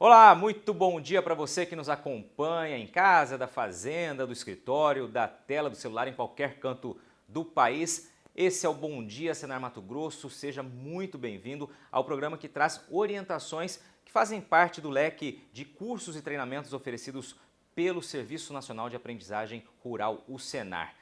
Olá, muito bom dia para você que nos acompanha em casa, da fazenda, do escritório, da tela do celular, em qualquer canto do país. Esse é o Bom Dia Senar Mato Grosso, seja muito bem-vindo ao programa que traz orientações que fazem parte do leque de cursos e treinamentos oferecidos pelo Serviço Nacional de Aprendizagem Rural, o Senar.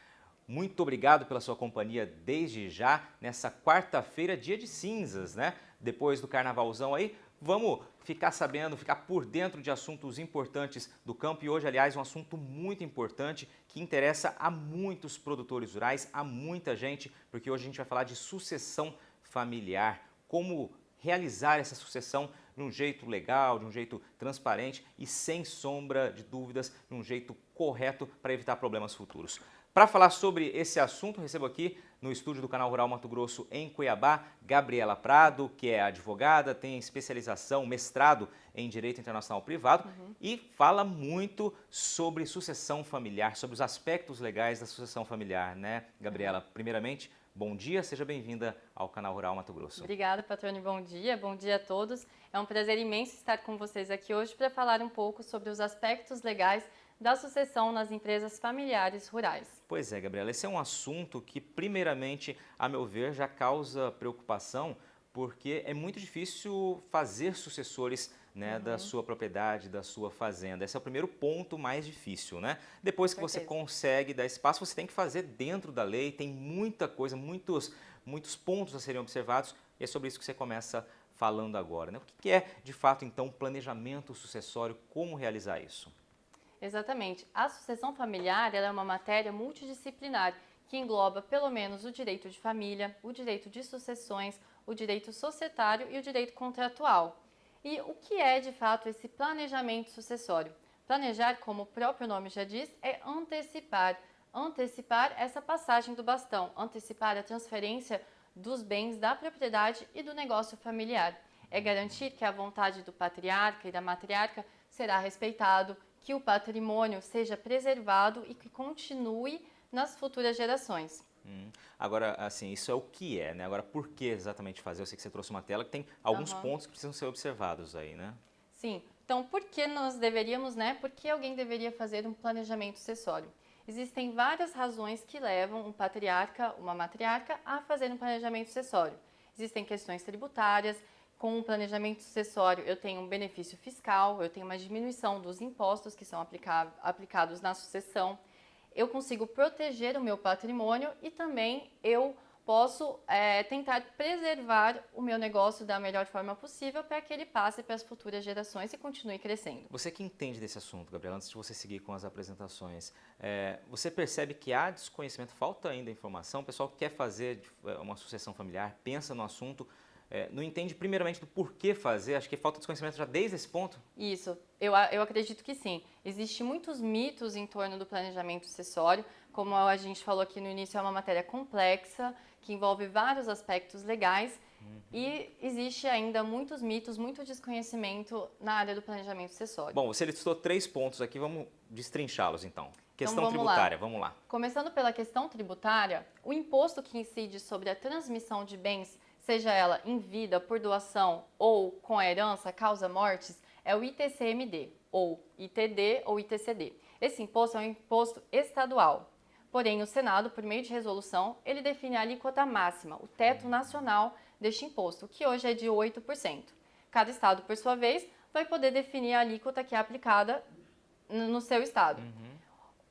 Muito obrigado pela sua companhia desde já, nessa quarta-feira, dia de cinzas, né? Depois do carnavalzão aí, vamos ficar sabendo, ficar por dentro de assuntos importantes do campo. E hoje, aliás, um assunto muito importante que interessa a muitos produtores rurais, a muita gente, porque hoje a gente vai falar de sucessão familiar, como realizar essa sucessão de um jeito legal, de um jeito transparente e sem sombra de dúvidas, de um jeito correto para evitar problemas futuros. Para falar sobre esse assunto, recebo aqui no estúdio do Canal Rural Mato Grosso, em Cuiabá, Gabriela Prado, que é advogada, tem especialização, mestrado em Direito Internacional Privado e fala muito sobre sucessão familiar, sobre os aspectos legais da sucessão familiar, né, Gabriela? Primeiramente, bom dia, seja bem-vinda ao Canal Rural Mato Grosso. Obrigada, Patrone, bom dia a todos. É um prazer imenso estar com vocês aqui hoje para falar um pouco sobre os aspectos legais da sucessão nas empresas familiares rurais. Pois é, Gabriela, esse é um assunto que, primeiramente, a meu ver, já causa preocupação, porque é muito difícil fazer sucessores, né, da sua propriedade, da sua fazenda. Esse é o primeiro ponto mais difícil, né? Depois que você consegue dar espaço, você tem que fazer dentro da lei, tem muita coisa, muitos pontos a serem observados, e é sobre isso que você começa falando agora, né? O que é, de fato, então, planejamento sucessório, como realizar isso? Exatamente. A sucessão familiar ela é uma matéria multidisciplinar que engloba pelo menos o direito de família, o direito de sucessões, o direito societário e o direito contratual. E o que é, de fato, esse planejamento sucessório? Planejar, como o próprio nome já diz, é antecipar essa passagem do bastão, antecipar a transferência dos bens da propriedade e do negócio familiar. É garantir que a vontade do patriarca e da matriarca será respeitado, que o patrimônio seja preservado e que continue nas futuras gerações. Agora, assim, isso é o que é, né? Agora, por que exatamente fazer? Eu sei que você trouxe uma tela que tem alguns pontos que precisam ser observados aí, né? Sim. Então, por que nós deveríamos, né? Por que alguém deveria fazer um planejamento sucessório? Existem várias razões que levam um patriarca, uma matriarca, a fazer um planejamento sucessório. Existem questões tributárias. Com o planejamento sucessório, eu tenho um benefício fiscal, eu tenho uma diminuição dos impostos que são aplicados na sucessão, eu consigo proteger o meu patrimônio e também eu posso tentar preservar o meu negócio da melhor forma possível para que ele passe para as futuras gerações e continue crescendo. Você que entende desse assunto, Gabriela, antes de você seguir com as apresentações, você percebe que há desconhecimento, falta ainda informação, o pessoal que quer fazer uma sucessão familiar, pensa no assunto, não entende primeiramente do porquê fazer, acho que falta desconhecimento já desde esse ponto? Isso, eu acredito que sim. Existem muitos mitos em torno do planejamento sucessório, como a gente falou aqui no início, é uma matéria complexa, que envolve vários aspectos legais, e existe ainda muitos mitos, muito desconhecimento na área do planejamento sucessório. Bom, você listou 3 pontos aqui, vamos destrinchá-los então. Questão Então, tributária, vamos lá. Começando pela questão tributária, o imposto que incide sobre a transmissão de bens, seja ela em vida, por doação ou com a herança, causa mortes, é o ITCMD, ou ITD ou ITCD. Esse imposto é um imposto estadual. Porém, o Senado, por meio de resolução, ele define a alíquota máxima, o teto nacional deste imposto, que hoje é de 8%. Cada estado, por sua vez, vai poder definir a alíquota que é aplicada no seu estado.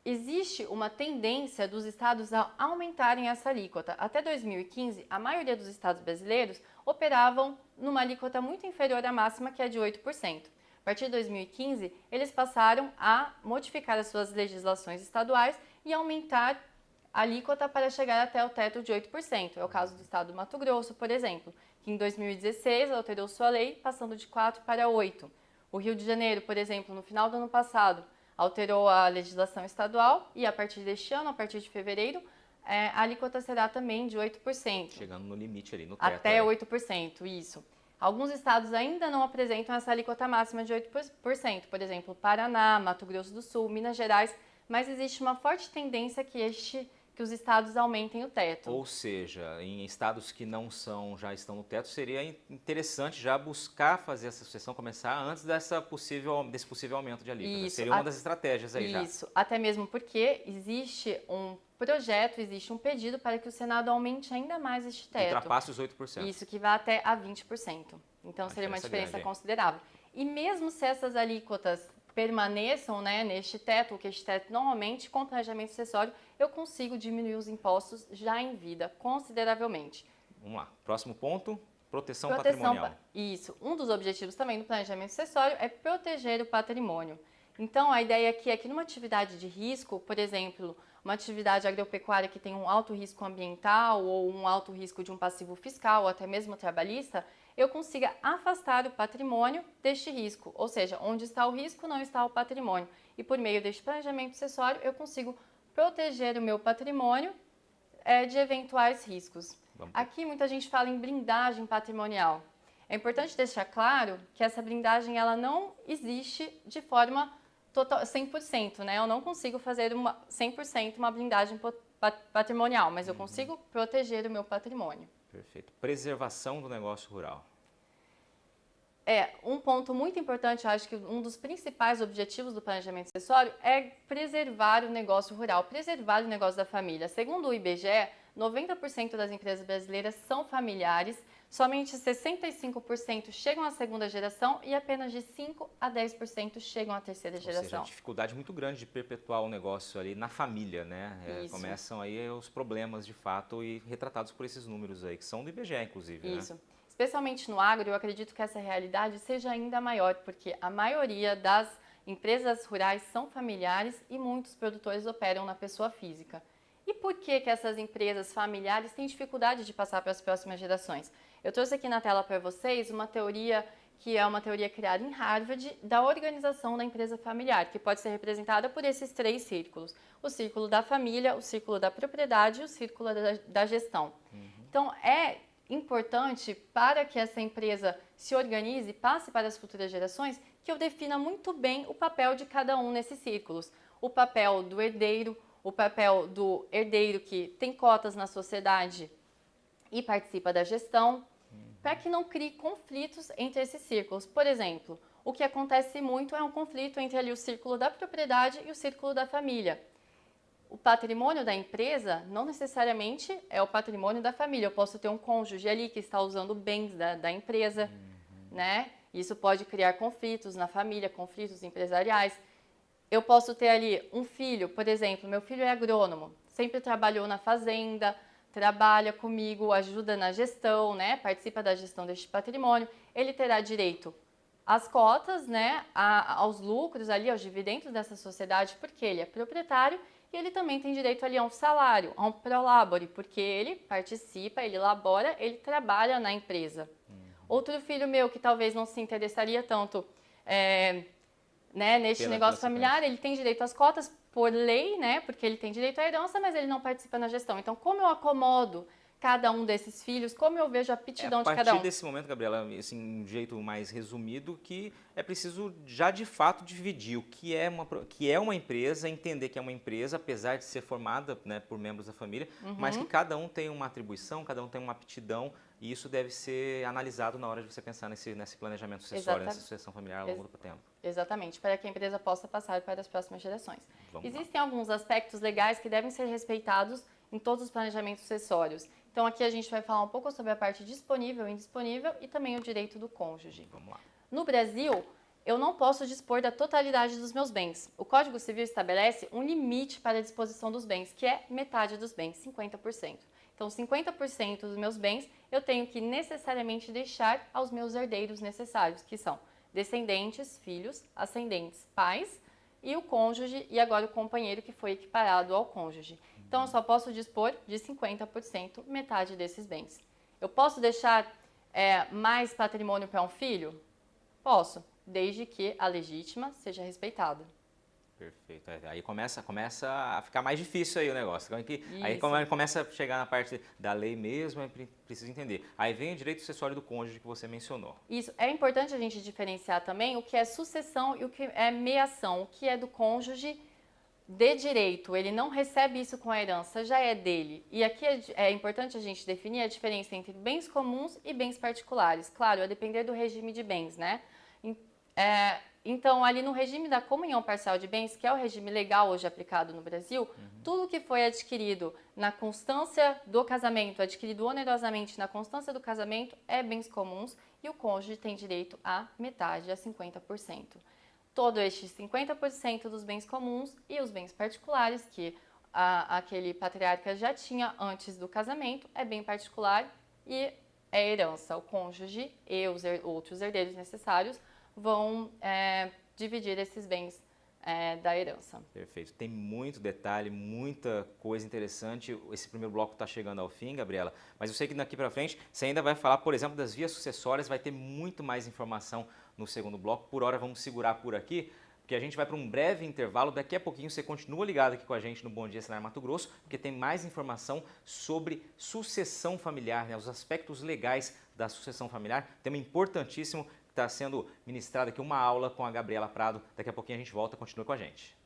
Existe uma tendência dos estados a aumentarem essa alíquota. Até 2015, a maioria dos estados brasileiros operavam numa alíquota muito inferior à máxima, que é de 8%. A partir de 2015, eles passaram a modificar as suas legislações estaduais e aumentar a alíquota para chegar até o teto de 8%. É o caso do estado do Mato Grosso, por exemplo, que em 2016 alterou sua lei, passando de 4% para 8%. O Rio de Janeiro, por exemplo, no final do ano passado, alterou a legislação estadual e a partir deste ano, a partir de fevereiro, a alíquota será também de 8%. Chegando no limite ali, no teto. Até 8%, isso. Alguns estados ainda não apresentam essa alíquota máxima de 8%, por exemplo, Paraná, Mato Grosso do Sul, Minas Gerais, mas existe uma forte tendência que os estados aumentem o teto. Ou seja, em estados que não são, já estão no teto, seria interessante já buscar fazer essa sucessão começar antes desse possível aumento de alíquota. Seria uma das estratégias aí já. Isso, até mesmo porque existe um projeto, existe um pedido para que o Senado aumente ainda mais este teto. Ultrapasse os 8%. Isso, que vai até a 20%. Então, seria uma diferença considerável. E mesmo se essas alíquotas permaneçam, né, neste teto, o que este teto normalmente, com planejamento sucessório, eu consigo diminuir os impostos já em vida, consideravelmente. Vamos lá, próximo ponto, proteção patrimonial. Isso, um dos objetivos também do planejamento sucessório é proteger o patrimônio. Então, a ideia aqui é que numa atividade de risco, por exemplo, uma atividade agropecuária que tem um alto risco ambiental ou um alto risco de um passivo fiscal ou até mesmo trabalhista, eu consiga afastar o patrimônio deste risco, ou seja, onde está o risco não está o patrimônio. E por meio deste planejamento sucessório eu consigo proteger o meu patrimônio de eventuais riscos. Aqui muita gente fala em blindagem patrimonial. É importante deixar claro que essa blindagem ela não existe de forma total, 100%, né? Eu não consigo fazer 100% uma blindagem patrimonial, mas eu consigo proteger o meu patrimônio. Perfeito. Preservação do negócio rural. Um ponto muito importante, eu acho que um dos principais objetivos do planejamento sucessório é preservar o negócio rural, preservar o negócio da família. Segundo o IBGE, 90% das empresas brasileiras são familiares, somente 65% chegam à segunda geração e apenas de 5 a 10% chegam à terceira geração. Ou seja, dificuldade muito grande de perpetuar o negócio ali na família, né? Começam aí os problemas de fato e retratados por esses números aí, que são do IBGE, inclusive, Isso. Né? Especialmente no agro, eu acredito que essa realidade seja ainda maior, porque a maioria das empresas rurais são familiares e muitos produtores operam na pessoa física. E por que essas empresas familiares têm dificuldade de passar para as próximas gerações? Eu trouxe aqui na tela para vocês uma teoria que é uma teoria criada em Harvard da organização da empresa familiar, que pode ser representada por esses 3 círculos. O círculo da família, o círculo da propriedade e o círculo da gestão. Então, é importante para que essa empresa se organize e passe para as futuras gerações que eu defina muito bem o papel de cada um nesses círculos. O papel do herdeiro, o papel do herdeiro que tem cotas na sociedade e participa da gestão, para que não crie conflitos entre esses círculos. Por exemplo, o que acontece muito é um conflito entre ali o círculo da propriedade e o círculo da família. O patrimônio da empresa não necessariamente é o patrimônio da família. Eu posso ter um cônjuge ali que está usando bens da empresa, né? Isso pode criar conflitos na família, conflitos empresariais. Eu posso ter ali um filho, por exemplo, meu filho é agrônomo, sempre trabalhou na fazenda, trabalha comigo, ajuda na gestão, né? Participa da gestão deste patrimônio. Ele terá direito às cotas, né? Aos lucros ali, aos dividendos dessa sociedade, porque ele é proprietário. E ele também tem direito ali a um salário, a um prolabore, porque ele participa, ele labora, ele trabalha na empresa. Outro filho meu que talvez não se interessaria tanto neste negócio familiar, ele tem direito às cotas por lei, né? Porque ele tem direito à herança, mas ele não participa na gestão. Então, como eu acomodo cada um desses filhos, como eu vejo a aptidão de cada um? A partir desse momento, Gabriela, assim, um jeito mais resumido, que é preciso já de fato dividir o que é uma empresa, entender que é uma empresa, apesar de ser formada, né, por membros da família, mas que cada um tem uma atribuição, cada um tem uma aptidão, e isso deve ser analisado na hora de você pensar nesse planejamento sucessório, nessa sucessão familiar ao longo do tempo. Exatamente, para que a empresa possa passar para as próximas gerações. Existem alguns aspectos legais que devem ser respeitados em todos os planejamentos sucessórios. Então, aqui a gente vai falar um pouco sobre a parte disponível e indisponível e também o direito do cônjuge. Vamos lá. No Brasil, eu não posso dispor da totalidade dos meus bens. O Código Civil estabelece um limite para a disposição dos bens, que é metade dos bens, 50%. Então, 50% dos meus bens eu tenho que necessariamente deixar aos meus herdeiros necessários, que são descendentes, filhos, ascendentes, pais e o cônjuge e agora o companheiro que foi equiparado ao cônjuge. Então, eu só posso dispor de 50%, metade desses bens. Eu posso deixar mais patrimônio para um filho? Posso, desde que a legítima seja respeitada. Perfeito. Aí começa a ficar mais difícil aí o negócio. Aí começa a chegar na parte da lei mesmo, precisa entender. Aí vem o direito sucessório do cônjuge que você mencionou. Isso. É importante a gente diferenciar também o que é sucessão e o que é meação. O que é do cônjuge de direito, ele não recebe isso com a herança, já é dele. E aqui é importante a gente definir a diferença entre bens comuns e bens particulares. Claro, a depender do regime de bens, né? Então, ali no regime da comunhão parcial de bens, que é o regime legal hoje aplicado no Brasil, tudo que foi adquirido na constância do casamento, adquirido onerosamente na constância do casamento, é bens comuns e o cônjuge tem direito a metade, a 50%. Todo este 50% dos bens comuns e os bens particulares que aquele patriarca já tinha antes do casamento é bem particular e é herança. O cônjuge e os outros herdeiros necessários vão dividir esses bens da herança. Perfeito. Tem muito detalhe, muita coisa interessante. Esse primeiro bloco está chegando ao fim, Gabriela, mas eu sei que daqui para frente você ainda vai falar, por exemplo, das vias sucessórias, vai ter muito mais informação no segundo bloco. Por hora vamos segurar por aqui, porque a gente vai para um breve intervalo. Daqui a pouquinho você continua ligado aqui com a gente no Bom Dia Senar Mato Grosso, porque tem mais informação sobre sucessão familiar, né? Os aspectos legais da sucessão familiar. Tema importantíssimo. Está sendo ministrada aqui uma aula com a Gabriela Prado. Daqui a pouquinho a gente volta, continue com a gente.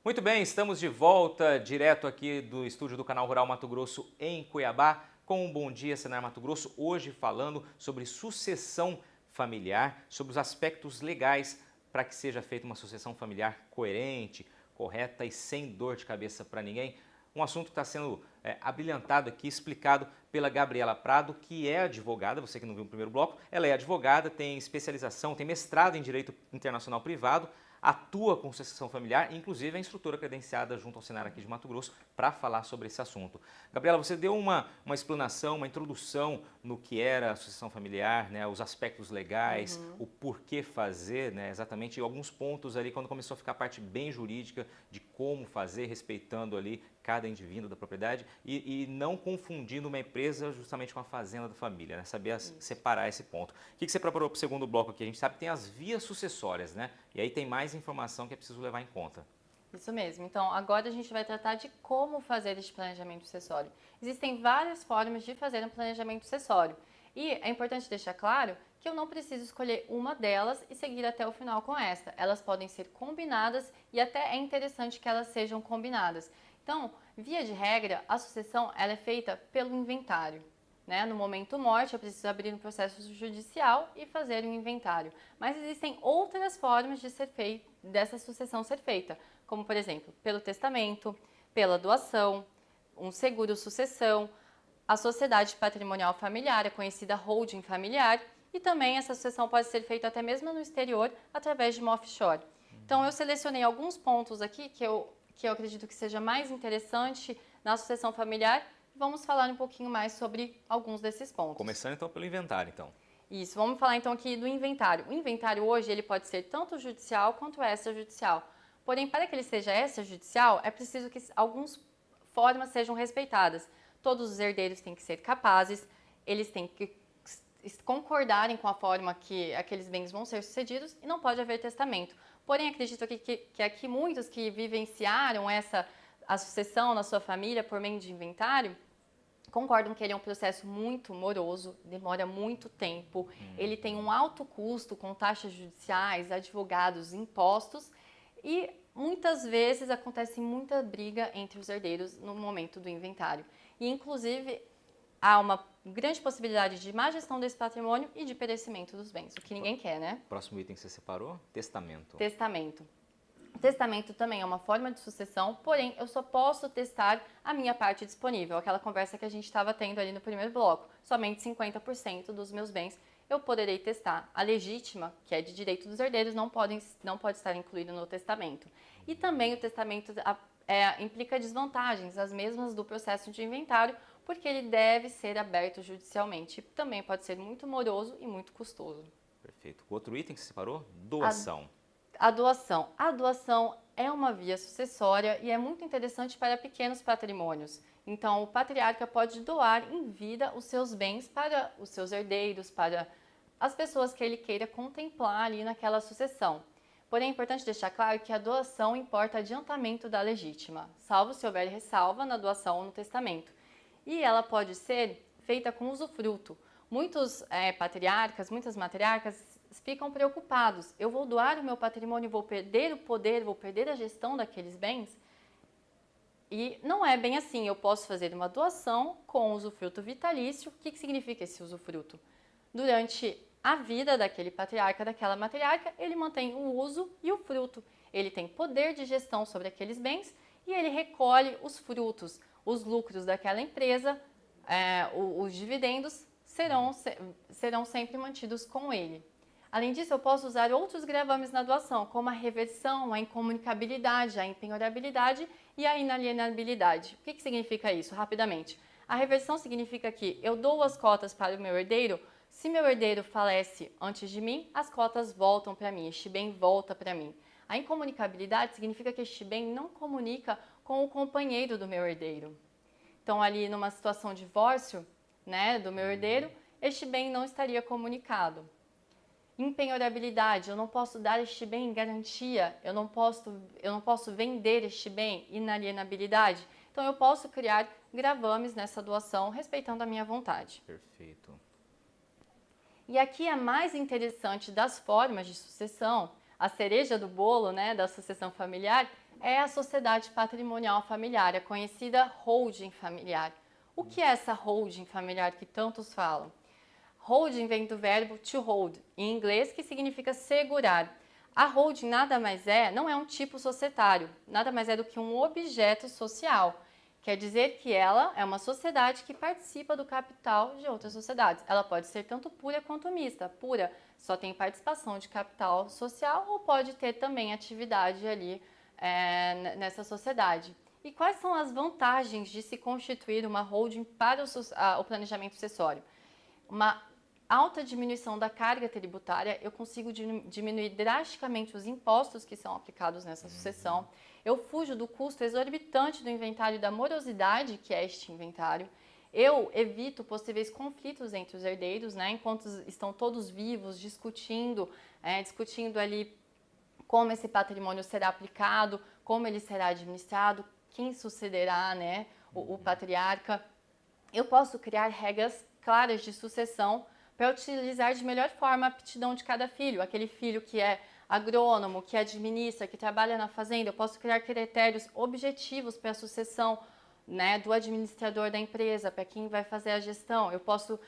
Muito bem, estamos de volta, direto aqui do estúdio do Canal Rural Mato Grosso em Cuiabá, com o Bom Dia Senar Mato Grosso, hoje falando sobre sucessão familiar, sobre os aspectos legais para que seja feita uma sucessão familiar coerente, correta e sem dor de cabeça para ninguém. Um assunto que está sendo abrilhantado aqui, explicado pela Gabriela Prado, que é advogada, você que não viu no primeiro bloco, ela é advogada, tem especialização, tem mestrado em Direito Internacional Privado, atua com sucessão familiar, inclusive é instrutora credenciada junto ao Senar aqui de Mato Grosso para falar sobre esse assunto. Gabriela, você deu uma explanação, uma introdução no que era a sucessão familiar, né, os aspectos legais, o porquê fazer, né, exatamente, alguns pontos ali quando começou a ficar a parte bem jurídica de como fazer, respeitando ali cada indivíduo da propriedade e não confundindo uma empresa justamente com a fazenda da família, né? Saber separar esse ponto. O que você preparou para o segundo bloco aqui? A gente sabe que tem as vias sucessórias, né? E aí tem mais informação que é preciso levar em conta. Isso mesmo. Então, agora a gente vai tratar de como fazer este planejamento sucessório. Existem várias formas de fazer um planejamento sucessório. E é importante deixar claro que eu não preciso escolher uma delas e seguir até o final com esta. Elas podem ser combinadas e até é interessante que elas sejam combinadas. Então, via de regra, a sucessão ela é feita pelo inventário. Né? No momento morte, eu preciso abrir um processo judicial e fazer um inventário. Mas existem outras formas de dessa sucessão ser feita, como, por exemplo, pelo testamento, pela doação, um seguro-sucessão, a sociedade patrimonial familiar, a conhecida holding familiar, e também essa sucessão pode ser feita até mesmo no exterior, através de uma offshore. Então, eu selecionei alguns pontos aqui que eu acredito que seja mais interessante na sucessão familiar. Vamos falar um pouquinho mais sobre alguns desses pontos. Começando então pelo inventário, então. Isso, vamos falar então aqui do inventário. O inventário hoje ele pode ser tanto judicial quanto extrajudicial. Porém, para que ele seja extrajudicial, é preciso que algumas formas sejam respeitadas. Todos os herdeiros têm que ser capazes, eles têm que concordarem com a forma que aqueles bens vão ser sucedidos e não pode haver testamento. Porém, acredito que aqui muitos que vivenciaram a sucessão na sua família por meio de inventário, concordam que ele é um processo muito moroso, demora muito tempo, ele tem um alto custo com taxas judiciais, advogados, impostos e muitas vezes acontece muita briga entre os herdeiros no momento do inventário. E inclusive há uma grande possibilidade de má gestão desse patrimônio e de perecimento dos bens, o que ninguém quer, né? Próximo item que você separou, testamento. Testamento. O testamento também é uma forma de sucessão, porém eu só posso testar a minha parte disponível, aquela conversa que a gente estava tendo ali no primeiro bloco. Somente 50% dos meus bens eu poderei testar. A legítima, que é de direito dos herdeiros, não pode estar incluído no testamento. E também o testamento implica desvantagens, as mesmas do processo de inventário, porque ele deve ser aberto judicialmente. Também pode ser muito moroso e muito custoso. Perfeito. O outro item que você separou, doação. A doação. A doação é uma via sucessória e é muito interessante para pequenos patrimônios. Então, o patriarca pode doar em vida os seus bens para os seus herdeiros, para as pessoas que ele queira contemplar ali naquela sucessão. Porém, é importante deixar claro que a doação importa adiantamento da legítima, salvo se houver ressalva na doação ou no testamento. E ela pode ser feita com usufruto. Muitos patriarcas, muitas matriarcas ficam preocupados. Eu vou doar o meu patrimônio, vou perder o poder, vou perder a gestão daqueles bens? E não é bem assim. Eu posso fazer uma doação com usufruto vitalício. O que significa esse usufruto? Durante a vida daquele patriarca, daquela matriarca, ele mantém o uso e o fruto. Ele tem poder de gestão sobre aqueles bens e ele recolhe os frutos, os lucros daquela empresa, os dividendos serão sempre mantidos com ele. Além disso, eu posso usar outros gravames na doação, como a reversão, a incomunicabilidade, a impenhorabilidade e a inalienabilidade. O que significa isso? Rapidamente. A reversão significa que eu dou as cotas para o meu herdeiro. Se meu herdeiro falece antes de mim, as cotas voltam para mim, este bem volta para mim. A incomunicabilidade significa que este bem não comunica com o companheiro do meu herdeiro. Então, ali numa situação de divórcio, né, do meu herdeiro, este bem não estaria comunicado. Impenhorabilidade, eu não posso dar este bem em garantia, eu não posso vender este bem. Inalienabilidade, então eu posso criar gravames nessa doação respeitando a minha vontade. Perfeito. E aqui a mais interessante das formas de sucessão, a cereja do bolo, né, da sucessão familiar, é a sociedade patrimonial familiar, a conhecida holding familiar. O que é essa holding familiar que tantos falam? Holding vem do verbo to hold, em inglês, que significa segurar. A holding não é um tipo societário, nada mais é do que um objeto social. Quer dizer que ela é uma sociedade que participa do capital de outras sociedades. Ela pode ser tanto pura quanto mista. Pura só tem participação de capital social ou pode ter também atividade ali nessa sociedade. E quais são as vantagens de se constituir uma holding para o planejamento sucessório? Uma alta diminuição da carga tributária, eu consigo diminuir drasticamente os impostos que são aplicados nessa sucessão. Eu fujo do custo exorbitante do inventário e da morosidade que é este inventário. Eu evito possíveis conflitos entre os herdeiros, né, enquanto estão todos vivos, discutindo ali como esse patrimônio será aplicado, como ele será administrado, quem sucederá, né, o patriarca. Eu posso criar regras claras de sucessão para utilizar de melhor forma a aptidão de cada filho. Aquele filho que é agrônomo, que administra, que trabalha na fazenda, eu posso criar critérios objetivos para a sucessão, né, do administrador da empresa, para quem vai fazer a gestão. Eu posso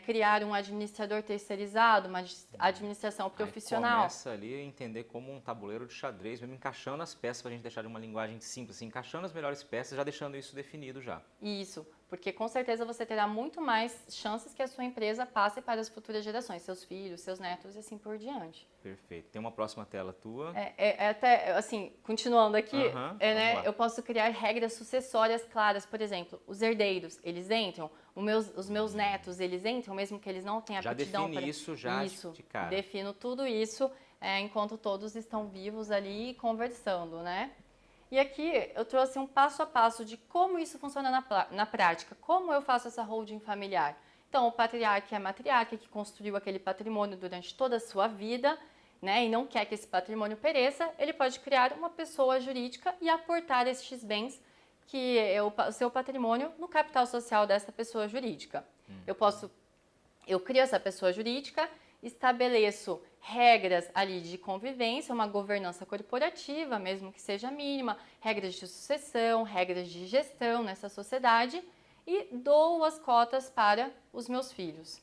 criar um administrador terceirizado, uma administração profissional. Começa ali a entender como um tabuleiro de xadrez, mesmo encaixando as peças, para a gente deixar de uma linguagem simples, assim, encaixando as melhores peças, já deixando isso definido já. Isso, porque com certeza você terá muito mais chances que a sua empresa passe para as futuras gerações, seus filhos, seus netos e assim por diante. Perfeito. Tem uma próxima tela tua. Até, assim, continuando aqui, né, eu posso criar regras sucessórias claras. Por exemplo, os herdeiros, eles entram, os meus netos, eles entram, mesmo que eles não tenham aptidão para... Já define isso já de cara. Defino tudo isso enquanto todos estão vivos ali conversando, né? E aqui eu trouxe um passo a passo de como isso funciona na prática, como eu faço essa holding familiar. Então, o patriarca e a matriarca que construiu aquele patrimônio durante toda a sua vida, né, e não quer que esse patrimônio pereça, ele pode criar uma pessoa jurídica e aportar estes bens, que é o seu patrimônio, no capital social dessa pessoa jurídica. Eu crio essa pessoa jurídica, estabeleço regras ali de convivência, uma governança corporativa, mesmo que seja mínima, regras de sucessão, regras de gestão nessa sociedade e dou as cotas para os meus filhos.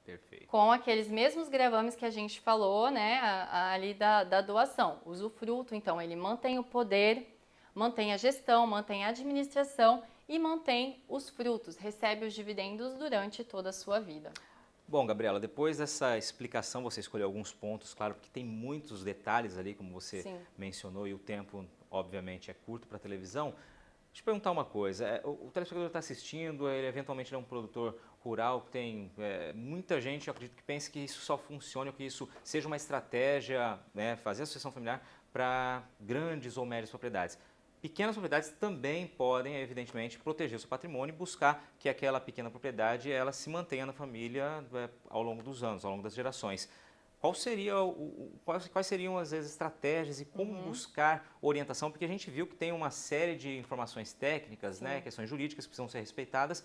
Perfeito. Com aqueles mesmos gravames que a gente falou, né, ali da doação. Usufruto, então, ele mantém o poder, mantém a gestão, mantém a administração e mantém os frutos, recebe os dividendos durante toda a sua vida. Bom, Gabriela, depois dessa explicação, você escolheu alguns pontos, claro, porque tem muitos detalhes ali, como você mencionou, e o tempo, obviamente, é curto para a televisão. Deixa eu perguntar uma coisa, o telespectador está assistindo, ele eventualmente é um produtor rural, que tem muita gente, eu acredito que pense que isso só funcione, ou que isso seja uma estratégia, né, fazer a sucessão familiar para grandes ou médias propriedades. Pequenas propriedades também podem, evidentemente, proteger o seu patrimônio e buscar que aquela pequena propriedade ela se mantenha na família ao longo dos anos, ao longo das gerações. quais seriam as estratégias e como buscar orientação? Porque a gente viu que tem uma série de informações técnicas, né, questões jurídicas que precisam ser respeitadas.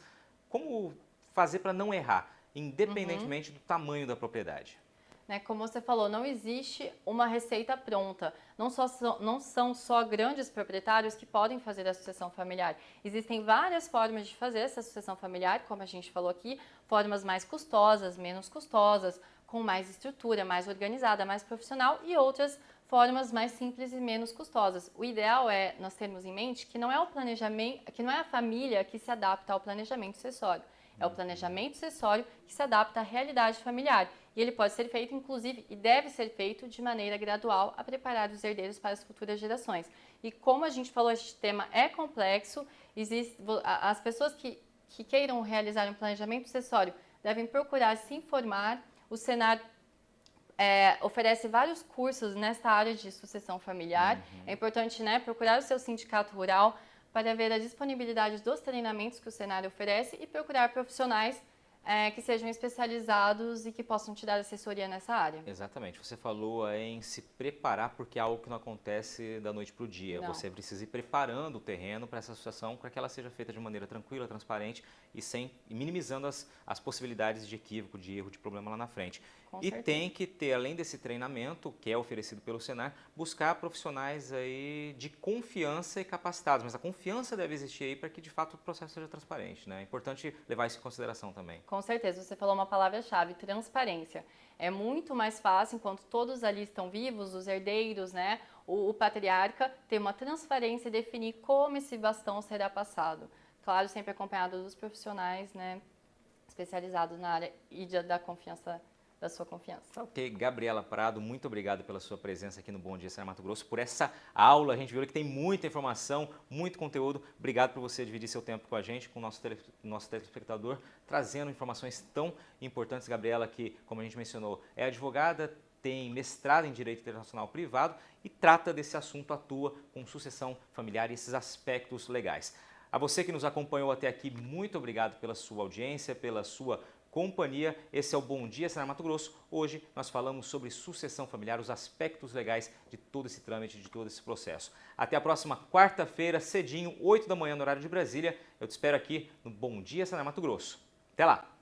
Como fazer para não errar, independentemente do tamanho da propriedade? Né, como você falou, não existe uma receita pronta. Não são só grandes proprietários que podem fazer a sucessão familiar. Existem várias formas de fazer essa sucessão familiar, como a gente falou aqui, formas mais custosas, menos custosas, com mais estrutura, mais organizada, mais profissional, e outras formas mais simples e menos custosas. O ideal é nós termos em mente que não é o planejamento, que não é a família que se adapta ao planejamento sucessório. É o planejamento sucessório que se adapta à realidade familiar. E ele pode ser feito, inclusive, e deve ser feito de maneira gradual a preparar os herdeiros para as futuras gerações. E como a gente falou, este tema é complexo, as pessoas que queiram realizar um planejamento sucessório devem procurar se informar. O Senar oferece vários cursos nesta área de sucessão familiar. É importante, né, procurar o seu sindicato rural para ver a disponibilidade dos treinamentos que o Senar oferece e procurar profissionais que sejam especializados e que possam te dar assessoria nessa área. Exatamente. Você falou em se preparar porque é algo que não acontece da noite para o dia. Não. Você precisa ir preparando o terreno para essa associação para que ela seja feita de maneira tranquila, transparente e minimizando as possibilidades de equívoco, de erro, de problema lá na frente. E tem que ter, além desse treinamento, que é oferecido pelo Senar, buscar profissionais aí de confiança e capacitados. Mas a confiança deve existir aí para que, de fato, o processo seja transparente, né? É importante levar isso em consideração também. Com certeza, você falou uma palavra-chave, transparência. É muito mais fácil, enquanto todos ali estão vivos, os herdeiros, né, o patriarca, ter uma transparência e definir como esse bastão será passado. Claro, sempre acompanhado dos profissionais, né, especializados na área e da confiança, da sua confiança. Ok, Gabriela Prado, muito obrigado pela sua presença aqui no Bom Dia Senar Mato Grosso, por essa aula. A gente viu que tem muita informação, muito conteúdo. Obrigado por você dividir seu tempo com a gente, com o nosso telespectador, trazendo informações tão importantes. Gabriela, que, como a gente mencionou, é advogada, tem mestrado em Direito Internacional Privado e trata desse assunto, atua com sucessão familiar e esses aspectos legais. A você que nos acompanhou até aqui, muito obrigado pela sua audiência, pela sua companhia. Esse é o Bom Dia Senar Mato Grosso. Hoje nós falamos sobre sucessão familiar, os aspectos legais de todo esse trâmite, de todo esse processo. Até a próxima quarta-feira, cedinho, 8 da manhã no horário de Brasília. Eu te espero aqui no Bom Dia Senar Mato Grosso. Até lá!